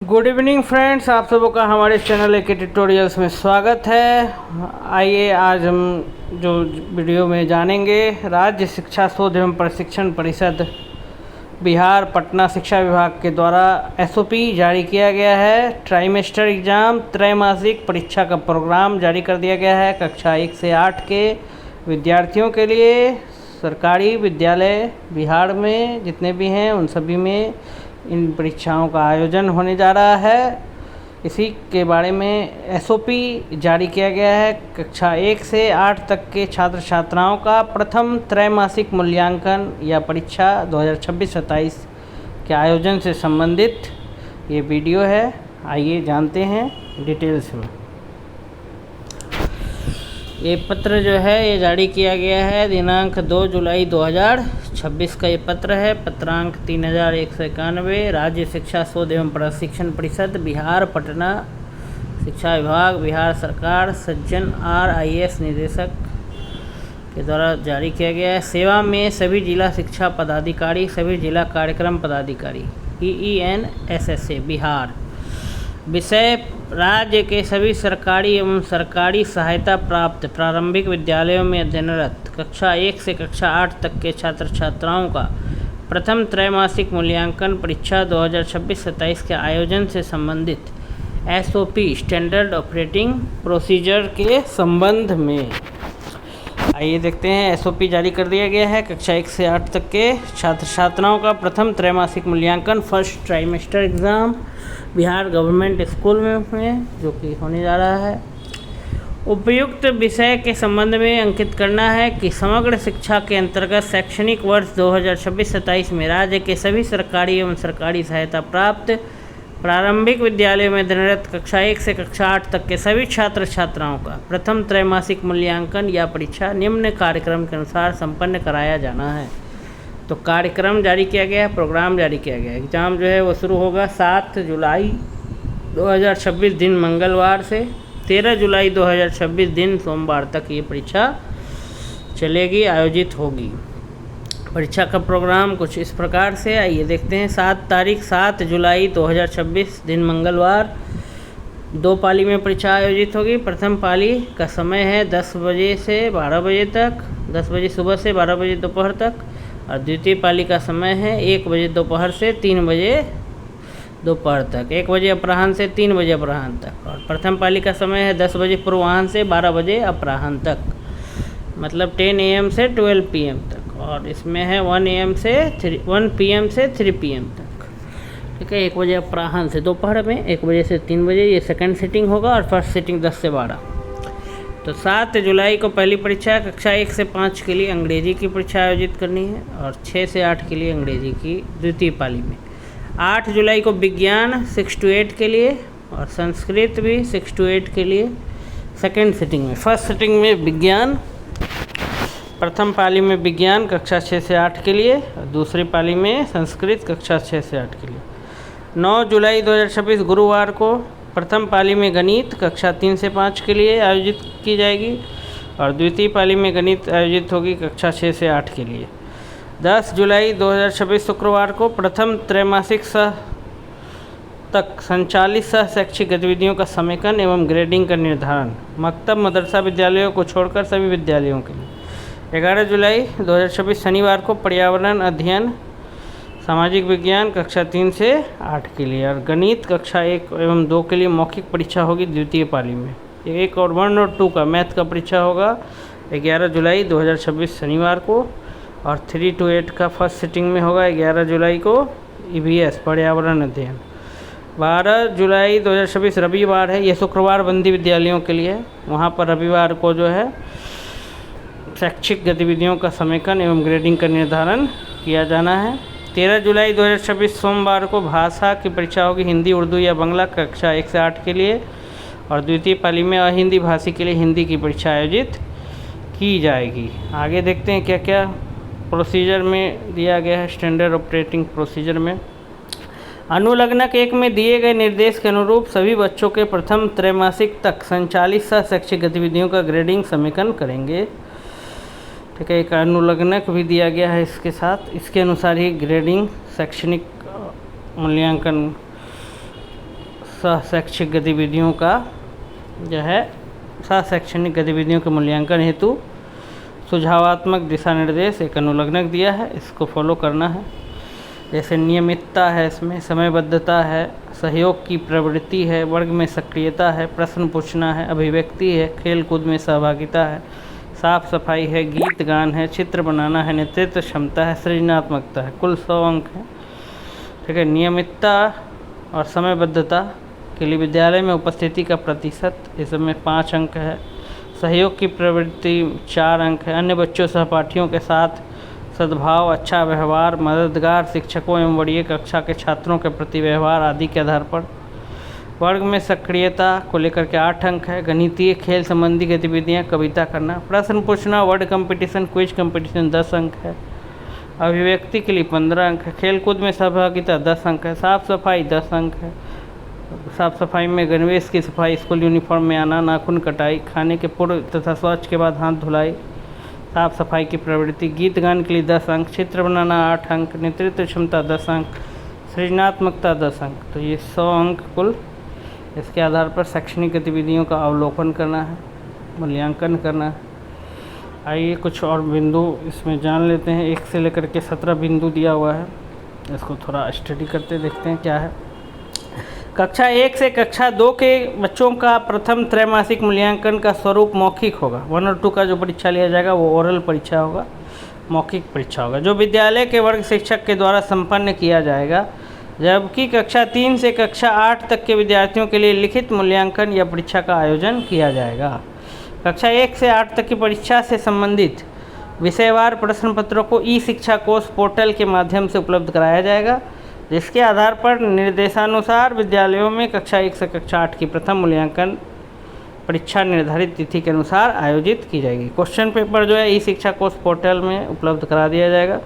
Good evening friends, आप सबों का हमारे चैनल के ट्यूटोरियल्स में स्वागत है। आइए आज हम जो वीडियो में जानेंगे, राज्य शिक्षा शोध एवं प्रशिक्षण परिषद बिहार पटना शिक्षा विभाग के द्वारा एसओपी जारी किया गया है। ट्राइमेस्टर एग्ज़ाम त्रैमासिक परीक्षा का प्रोग्राम जारी कर दिया गया है। कक्षा 1 से 8 के विद्यार्थियों के लिए सरकारी विद्यालय बिहार में जितने भी हैं उन सभी में इन परीक्षाओं का आयोजन होने जा रहा है। इसी के बारे में एसओपी जारी किया गया है। कक्षा 1 से 8 तक के छात्र छात्राओं का प्रथम त्रैमासिक मूल्यांकन या परीक्षा 2026-27 के आयोजन से संबंधित ये वीडियो है। आइए जानते हैं डिटेल्स में। ये पत्र जो है ये जारी किया गया है दिनांक 2 जुलाई 2026 का ये पत्र है। पत्रांक 3191। राज्य शिक्षा शोध एवं प्रशिक्षण परिषद बिहार पटना शिक्षा विभाग बिहार सरकार सज्जन RIS निदेशक के द्वारा जारी किया गया है। सेवा में सभी जिला शिक्षा पदाधिकारी, सभी जिला कार्यक्रम पदाधिकारी EENSSA बिहार। विषय राज्य के सभी सरकारी एवं सरकारी सहायता प्राप्त प्रारंभिक विद्यालयों में अध्ययनरत कक्षा 1 से कक्षा 8 तक के छात्र छात्राओं का प्रथम त्रैमासिक मूल्यांकन परीक्षा 2026-27 के आयोजन से संबंधित SOP स्टैंडर्ड ऑपरेटिंग प्रोसीजर के संबंध में। आइए देखते हैं। SOP जारी कर दिया गया है। कक्षा 1 से 8 तक के छात्र छात्राओं का प्रथम त्रैमासिक मूल्यांकन first trimester exam Bihar government school में जो कि होने जा रहा है। उपयुक्त विषय के संबंध में अंकित करना है कि समग्र शिक्षा के अंतर्गत शैक्षणिक वर्ष 2026-27 में राज्य के सभी सरकारी एवं सरकारी सहायता प्राप्त प्रारंभिक विद्यालयों में अध्ययनरत कक्षा 1 से कक्षा 8 तक के सभी छात्र छात्राओं का प्रथम त्रैमासिक मूल्यांकन या परीक्षा निम्न कार्यक्रम के अनुसार संपन्न कराया जाना है। तो कार्यक्रम जारी किया गया है, प्रोग्राम जारी किया गया है। एग्ज़ाम जो है वो शुरू होगा 7 जुलाई 2026 दिन मंगलवार से 13 जुलाई 2026 दिन सोमवार तक ये परीक्षा चलेगी, आयोजित होगी। परीक्षा का प्रोग्राम कुछ इस प्रकार से आइए देखते हैं। 7 जुलाई 2026 दिन मंगलवार 2 पाली में परीक्षा आयोजित होगी। प्रथम पाली का समय है 10 बजे से 12 बजे तक, 10 बजे सुबह से 12 बजे दोपहर तक। और द्वितीय पाली का समय है 1 बजे दोपहर से 3 बजे दोपहर तक, 1 बजे अपराह्न से 3 बजे अपराह्न तक। और प्रथम पाली का समय है 10 बजे पूर्वाह्न से 12 बजे अपराह्न तक, मतलब 10 AM से 12 PM तक। और इसमें है 1 PM से 3 PM तक, ठीक है। 1 बजे अपराह्न से दोपहर में, 1 बजे से 3 बजे ये सेकंड सिटिंग होगा और फर्स्ट सिटिंग 10 से 12। तो 7 जुलाई को पहली परीक्षा कक्षा 1 से 5 के लिए अंग्रेजी की परीक्षा आयोजित करनी है और 6 से 8 के लिए अंग्रेजी की द्वितीय पाली में। 8 जुलाई को विज्ञान 6 to 8 के लिए और संस्कृत भी 6 to 8 के लिए सेकंड सिटिंग में। फर्स्ट सिटिंग में विज्ञान, प्रथम पाली में विज्ञान कक्षा 6 से 8 के लिए और दूसरी पाली में संस्कृत कक्षा 6 से 8 के लिए। 9 जुलाई 2026 गुरुवार को प्रथम पाली में गणित कक्षा 3 से 5 के लिए आयोजित की जाएगी और द्वितीय पाली में गणित आयोजित होगी कक्षा 6 से 8 के लिए। 10 जुलाई 2026 शुक्रवार को प्रथम त्रैमासिक सह तक संचालित सह शैक्षिक गतिविधियों का समेकन एवं ग्रेडिंग का निर्धारण मकतब मदरसा विद्यालयों को छोड़कर सभी विद्यालयों के लिए। 11 जुलाई 2026 शनिवार को पर्यावरण अध्ययन सामाजिक विज्ञान कक्षा 3 से 8 के लिए और गणित कक्षा 1 एवं 2 के लिए मौखिक परीक्षा होगी द्वितीय पाली में। 1 और 1 और 2 का मैथ का परीक्षा होगा 11 जुलाई 2026 शनिवार को और 3 to 8 का फर्स्ट सिटिंग में होगा 11 जुलाई को EVS पर्यावरण अध्ययन। 12 जुलाई 2026 रविवार है, ये शुक्रवार बंदी विद्यालयों के लिए। वहाँ पर रविवार को जो है शैक्षिक गतिविधियों का समेकन एवं ग्रेडिंग का निर्धारण किया जाना है। 13 जुलाई 2026 सोमवार को भाषा की परीक्षा होगी, हिंदी उर्दू या बांग्ला कक्षा 1 से 8 के लिए और द्वितीय पाली में अहिंदी भाषी के लिए हिंदी की परीक्षा आयोजित की जाएगी। आगे देखते हैं क्या क्या प्रोसीजर में दिया गया है। स्टैंडर्ड ऑपरेटिंग प्रोसीजर में अनुलग्नक 1 में दिए गए निर्देश के अनुरूप सभी बच्चों के प्रथम त्रैमासिक तक संचालित सह शैक्षिक गतिविधियों का ग्रेडिंग समेकन करेंगे, ठीक है। एक अनुलग्नक भी दिया गया है इसके साथ, इसके अनुसार ही ग्रेडिंग शैक्षणिक मूल्यांकन शैक्षिक गतिविधियों का जो है शैक्षणिक गतिविधियों के मूल्यांकन हेतु सुझावात्मक दिशा निर्देश एक अनुलग्नक दिया है, इसको फॉलो करना है। जैसे नियमितता है, इसमें समयबद्धता है, सहयोग की प्रवृत्ति है, वर्ग में सक्रियता है, प्रश्न पूछना है, अभिव्यक्ति है, खेल कूद में सहभागिता है, साफ सफाई है, गीत गान है, चित्र बनाना है, नेतृत्व क्षमता है, सृजनात्मकता है। कुल 100 अंक हैं। ठीक है। नियमितता और समयबद्धता के लिए विद्यालय में उपस्थिति का प्रतिशत, इसमें 5 अंक है। सहयोग की प्रवृत्ति 4 अंक है। अन्य बच्चों सहपाठियों के साथ सद्भाव, अच्छा व्यवहार, मददगार शिक्षकों एवं वरीय कक्षा के छात्रों के प्रति व्यवहार आदि के आधार पर। वर्ग में सक्रियता को लेकर के 8 अंक है। गणितीय खेल संबंधी गतिविधियां, कविता करना, प्रश्न पूछना, वर्ड कंपटीशन, क्विज कंपटीशन 10 अंक है। अभिव्यक्ति के लिए 15 अंक है। खेल कूद में सहभागिता 10 अंक है। साफ सफाई 10 अंक है। साफ सफाई में गणवेश की सफाई, स्कूल यूनिफॉर्म में आना, नाखून कटाई, खाने के पूर्व तथा शौच के बाद हाथ धुलाई, साफ सफाई की प्रवृत्ति। गीत गान के लिए 10 अंक, चित्र बनाना 8 अंक, नेतृत्व क्षमता 10 अंक, सृजनात्मकता 10 अंक। तो ये 100 अंक कुल। इसके आधार पर शैक्षणिक गतिविधियों का अवलोकन करना है, मूल्यांकन करना है। आइए कुछ और बिंदु इसमें जान लेते हैं। 1 से लेकर के 17 बिंदु दिया हुआ है, इसको थोड़ा स्टडी करते देखते हैं क्या है। कक्षा 1 से कक्षा 2 के बच्चों का प्रथम त्रैमासिक मूल्यांकन का स्वरूप मौखिक होगा। 1 और 2 का जो परीक्षा लिया जाएगा वो ओरल परीक्षा होगा, मौखिक परीक्षा होगा, जो विद्यालय के वर्ग शिक्षक के द्वारा संपन्न किया जाएगा। जबकि कक्षा 3 से कक्षा 8 तक के विद्यार्थियों के लिए लिखित मूल्यांकन या परीक्षा का आयोजन किया जाएगा। कक्षा 1 से 8 तक की परीक्षा से संबंधित विषयवार प्रश्न पत्रों को ई शिक्षा कोष पोर्टल के माध्यम से उपलब्ध कराया जाएगा, जिसके आधार पर निर्देशानुसार विद्यालयों में कक्षा 1 से कक्षा 8 की प्रथम मूल्यांकन परीक्षा निर्धारित तिथि के अनुसार आयोजित की जाएगी। क्वेश्चन पेपर जो है ई शिक्षा कोष पोर्टल में उपलब्ध करा दिया जाएगा,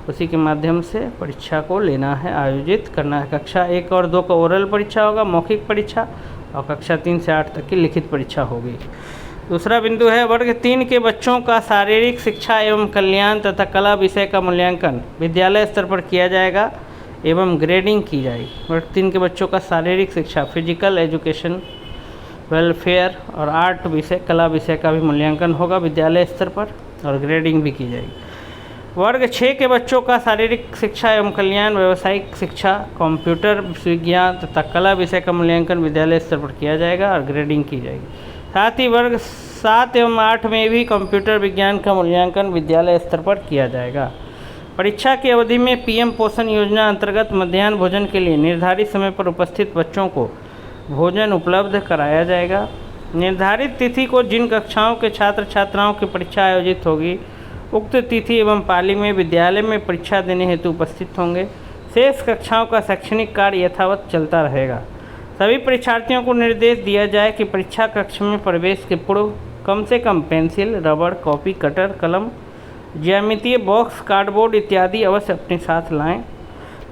उसी के माध्यम से परीक्षा को लेना है, आयोजित करना है। कक्षा 1 और 2 का ओरल परीक्षा होगा, मौखिक परीक्षा, और कक्षा 3 से 8 तक की लिखित परीक्षा होगी। दूसरा बिंदु है वर्ग 3 के बच्चों का शारीरिक शिक्षा एवं कल्याण तथा कला विषय का मूल्यांकन विद्यालय स्तर पर किया जाएगा एवं ग्रेडिंग की जाएगी। वर्ग 3 के बच्चों का शारीरिक शिक्षा, फिजिकल एजुकेशन, वेलफेयर और आर्ट विषय, कला विषय का भी मूल्यांकन होगा विद्यालय स्तर पर, और ग्रेडिंग भी की जाएगी। वर्ग 6 के बच्चों का शारीरिक शिक्षा एवं कल्याण, व्यावसायिक शिक्षा, कंप्यूटर विज्ञान तथा कला विषय का मूल्यांकन विद्यालय स्तर पर किया जाएगा और ग्रेडिंग की जाएगी। साथ ही वर्ग 7 एवं 8 में भी कंप्यूटर विज्ञान का मूल्यांकन विद्यालय स्तर पर किया जाएगा। परीक्षा की अवधि में पीएम पोषण योजना अंतर्गत मध्याह्न भोजन के लिए निर्धारित समय पर उपस्थित बच्चों को भोजन उपलब्ध कराया जाएगा। निर्धारित तिथि को जिन कक्षाओं के छात्र छात्राओं की परीक्षा आयोजित होगी, उक्त तिथि एवं पाली में विद्यालय में परीक्षा देने हेतु उपस्थित होंगे। शेष कक्षाओं का शैक्षणिक कार्य यथावत चलता रहेगा। सभी परीक्षार्थियों को निर्देश दिया जाए कि परीक्षा कक्ष में प्रवेश के पूर्व कम से कम पेंसिल, रबड़, कॉपी, कटर, कलम, ज्यामितीय बॉक्स, कार्डबोर्ड इत्यादि अवश्य अपने साथ लाएं।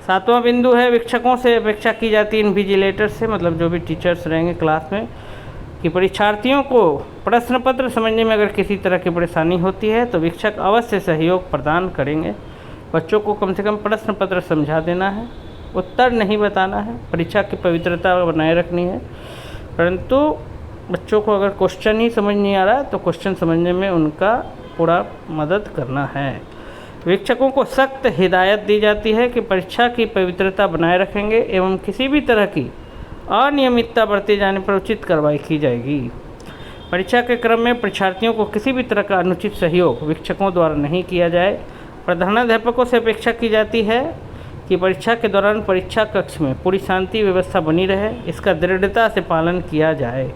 7वां बिंदु है शिक्षकों से अपेक्षा की जाती है इन्विजिलेटर से, मतलब जो भी टीचर्स रहेंगे क्लास में, कि परीक्षार्थियों को प्रश्न पत्र समझने में अगर किसी तरह की परेशानी होती है तो शिक्षक अवश्य सहयोग प्रदान करेंगे। बच्चों को कम से कम प्रश्न पत्र समझा देना है, उत्तर नहीं बताना है, परीक्षा की पवित्रता बनाए रखनी है। परंतु बच्चों को अगर क्वेश्चन ही समझ नहीं आ रहा है तो क्वेश्चन समझने में उनका पूरा मदद करना है। शिक्षकों को सख्त हिदायत दी जाती है कि परीक्षा की पवित्रता बनाए रखेंगे एवं किसी भी तरह की अनियमितता बरते जाने पर उचित कार्रवाई की जाएगी। परीक्षा के क्रम में परीक्षार्थियों को किसी भी तरह का अनुचित सहयोग शिक्षकों द्वारा नहीं किया जाए। प्रधानाध्यापकों से अपेक्षा की जाती है कि परीक्षा के दौरान परीक्षा कक्ष में पूरी शांति व्यवस्था बनी रहे, इसका दृढ़ता से पालन किया जाए।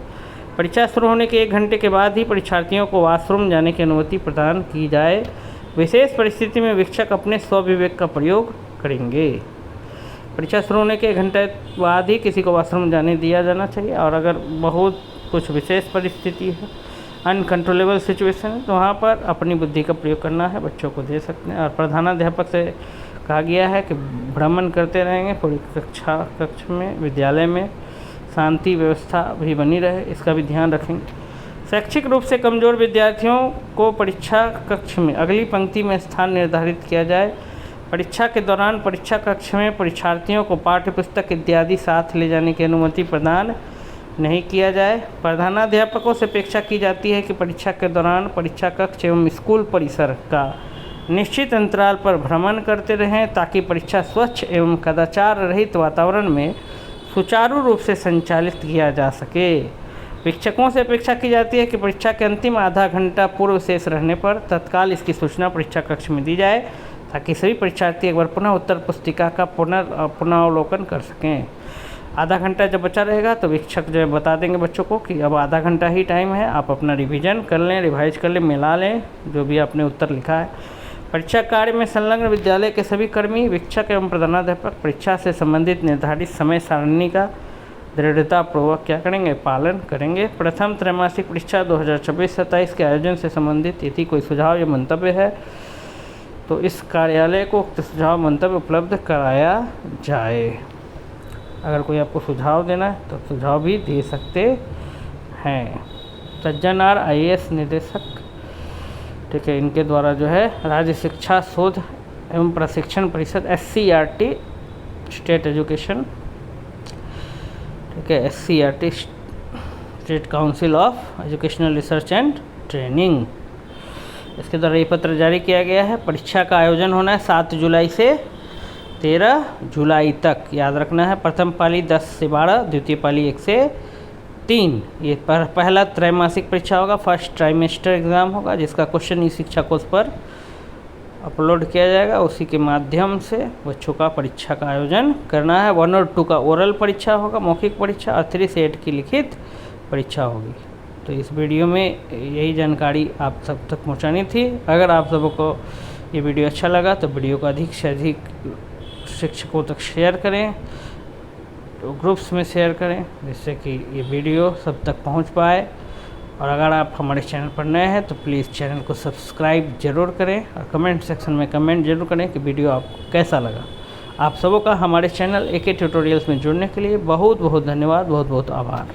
परीक्षा शुरू होने के 1 घंटे के बाद ही परीक्षार्थियों को वॉशरूम जाने की अनुमति प्रदान की जाए। विशेष परिस्थिति में शिक्षक अपने स्वविवेक का प्रयोग करेंगे। परीक्षा शुरू होने के 1 घंटे बाद ही किसी को वॉशरूम जाने दिया जाना चाहिए, और अगर बहुत कुछ विशेष परिस्थिति है, अनकंट्रोलेबल सिचुएशन है, तो वहाँ पर अपनी बुद्धि का प्रयोग करना है, बच्चों को दे सकते हैं। और प्रधानाध्यापक से कहा गया है कि भ्रमण करते रहेंगे पूरी कक्ष में, विद्यालय में शांति व्यवस्था भी बनी रहे, इसका भी ध्यान रखेंगे। शैक्षिक रूप से कमज़ोर विद्यार्थियों को परीक्षा कक्ष में अगली पंक्ति में स्थान निर्धारित किया जाए। परीक्षा के दौरान परीक्षा कक्ष में परीक्षार्थियों को पाठ्य पुस्तक इत्यादि साथ ले जाने की अनुमति प्रदान नहीं किया जाए। प्रधानाध्यापकों से अपेक्षा की जाती है कि परीक्षा के दौरान परीक्षा कक्ष एवं स्कूल परिसर का निश्चित अंतराल पर भ्रमण करते रहें ताकि परीक्षा स्वच्छ एवं कदाचार रहित वातावरण में सुचारू रूप से संचालित किया जा सके। शिक्षकों से अपेक्षा की जाती है कि परीक्षा के अंतिम आधा घंटा पूर्व शेष रहने पर तत्काल इसकी सूचना परीक्षा कक्ष में दी जाए ताकि सभी परीक्षार्थी एक बार पुनः उत्तर पुस्तिका का पुनरावलोकन कर सकें। आधा घंटा जब बचा रहेगा तो शिक्षक जो है बता देंगे बच्चों को कि अब आधा घंटा ही टाइम है, आप अपना रिवीजन कर लें, रिवाइज कर लें, मिला लें जो भी आपने उत्तर लिखा है। परीक्षा कार्य में संलग्न विद्यालय के सभी कर्मी, शिक्षक एवं प्रधानाध्यापक परीक्षा से संबंधित निर्धारित समय सारणी का दृढ़तापूर्वक क्या करेंगे, पालन करेंगे। प्रथम त्रैमासिक परीक्षा 2026-27 के आयोजन से संबंधित यदि कोई सुझाव या मंतव्य है तो इस कार्यालय को उक्त सुझाव मंतव्य उपलब्ध कराया जाए। अगर कोई आपको सुझाव देना है तो सुझाव भी दे सकते हैं। सज्जन आर IAS निदेशक, ठीक है, इनके द्वारा जो है राज्य शिक्षा शोध एवं प्रशिक्षण परिषद SCERT स्टेट एजुकेशन, ठीक है, SCERT state council of educational research and training, इसके द्वारा ये पत्र जारी किया गया है। परीक्षा का आयोजन होना है 7 जुलाई से 13 जुलाई तक, याद रखना है। प्रथम पाली 10 से 12, द्वितीय पाली 1 से 3। ये पहला त्रैमासिक परीक्षा होगा, फर्स्ट ट्राइमेस्टर एग्ज़ाम होगा जिसका क्वेश्चन इस शिक्षा कोश पर अपलोड किया जाएगा। उसी के माध्यम से बच्चों का परीक्षा का आयोजन करना है। 1 और 2 का ओरल परीक्षा होगा, मौखिक परीक्षा, और 3 से 8 की लिखित परीक्षा होगी। तो इस वीडियो में यही जानकारी आप सब तक पहुंचानी थी। अगर आप सबको ये वीडियो अच्छा लगा तो वीडियो को अधिक से अधिक शिक्षकों तक शेयर करें, तो ग्रुप्स में शेयर करें जिससे कि ये वीडियो सब तक पहुंच पाए। और अगर आप हमारे चैनल पर नए हैं तो प्लीज़ चैनल को सब्सक्राइब जरूर करें और कमेंट सेक्शन में कमेंट जरूर करें कि वीडियो आपको कैसा लगा। आप सबों का हमारे चैनल AK ट्यूटोरियल्स में जुड़ने के लिए बहुत बहुत धन्यवाद, बहुत बहुत आभार।